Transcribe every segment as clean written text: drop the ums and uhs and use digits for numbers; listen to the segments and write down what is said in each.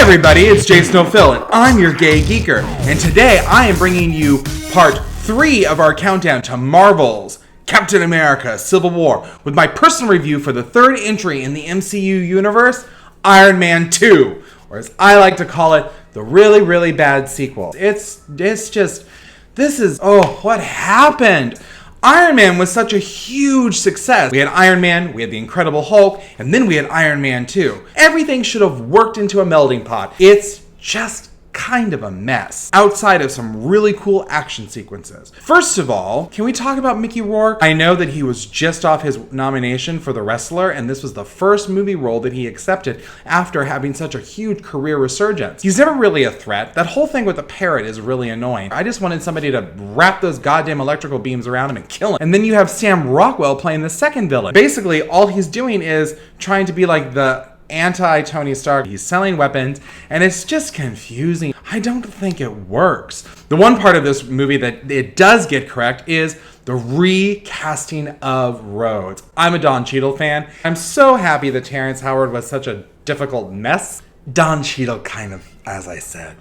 everybody, it's Jason O'Phil, and I'm your gay geeker. And today I am bringing you part 3 of our countdown to Marvel's Captain America Civil War with my personal review for the third entry in the MCU universe, Iron Man 2, or as I like to call it, the really, really bad sequel. What happened? Iron Man was such a huge success. We had Iron Man, we had the Incredible Hulk, and then we had Iron Man 2. Everything should have worked into a melting pot. It's just kind of a mess, outside of some really cool action sequences. First of all, can we talk about Mickey Rourke? I know that he was just off his nomination for The Wrestler, and this was the first movie role that he accepted after having such a huge career resurgence. He's never really a threat. That whole thing with the parrot is really annoying. I just wanted somebody to wrap those goddamn electrical beams around him and kill him. And then you have Sam Rockwell playing the second villain. Basically, all he's doing is trying to be like the anti-Tony Stark. He's selling weapons, and it's just confusing. I don't think it works. The one part of this movie that it does get correct is the recasting of Rhodes. I'm a Don Cheadle fan. I'm so happy that Terrence Howard was such a difficult mess. Don Cheadle kind of, as I said,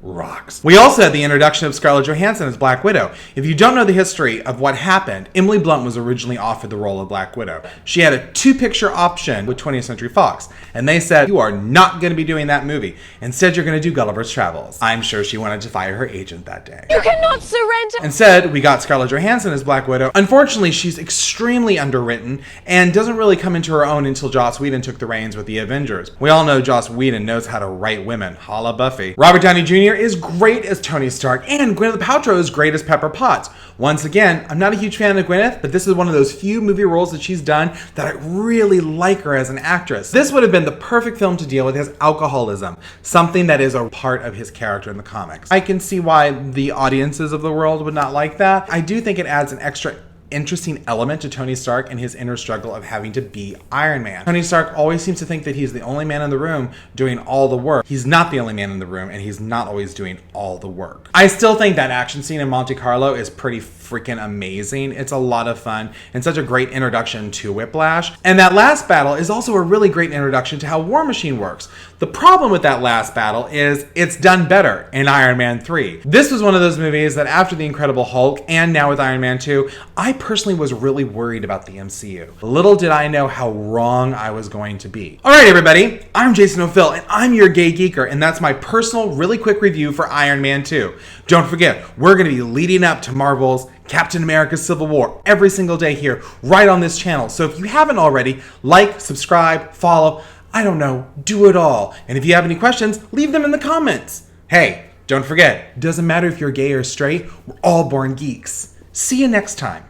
rocks. We also had the introduction of Scarlett Johansson as Black Widow. If you don't know the history of what happened, Emily Blunt was originally offered the role of Black Widow. She had a 2-picture option with 20th Century Fox, and they said, you are not going to be doing that movie. Instead, you're going to do Gulliver's Travels. I'm sure she wanted to fire her agent that day. You cannot surrender! Instead, we got Scarlett Johansson as Black Widow. Unfortunately, she's extremely underwritten and doesn't really come into her own until Joss Whedon took the reins with the Avengers. We all know Joss Whedon knows how to write women. Holla Buffy. Robert Downey Jr. is great as Tony Stark, and Gwyneth Paltrow is great as Pepper Potts. Once again, I'm not a huge fan of Gwyneth, but this is one of those few movie roles that she's done that I really like her as an actress. This would have been the perfect film to deal with his alcoholism, something that is a part of his character in the comics. I can see why the audiences of the world would not like that. I do think it adds an extra interesting element to Tony Stark and his inner struggle of having to be Iron Man. Tony Stark always seems to think that he's the only man in the room doing all the work. He's not the only man in the room, and he's not always doing all the work. I still think that action scene in Monte Carlo is pretty freaking amazing. It's a lot of fun and such a great introduction to Whiplash. And that last battle is also a really great introduction to how War Machine works. The problem with that last battle is it's done better in Iron Man 3. This was one of those movies that after The Incredible Hulk and now with Iron Man 2, I personally was really worried about the MCU. Little did I know how wrong I was going to be. All right, everybody, I'm Jason O'Phil, and I'm your gay geeker, and that's my personal, really quick review for Iron Man 2. Don't forget, we're going to be leading up to Marvel's Captain America Civil War every single day here, right on this channel. So if you haven't already, like, subscribe, follow, I don't know, do it all. And if you have any questions, leave them in the comments. Hey, don't forget, it doesn't matter if you're gay or straight, we're all born geeks. See you next time.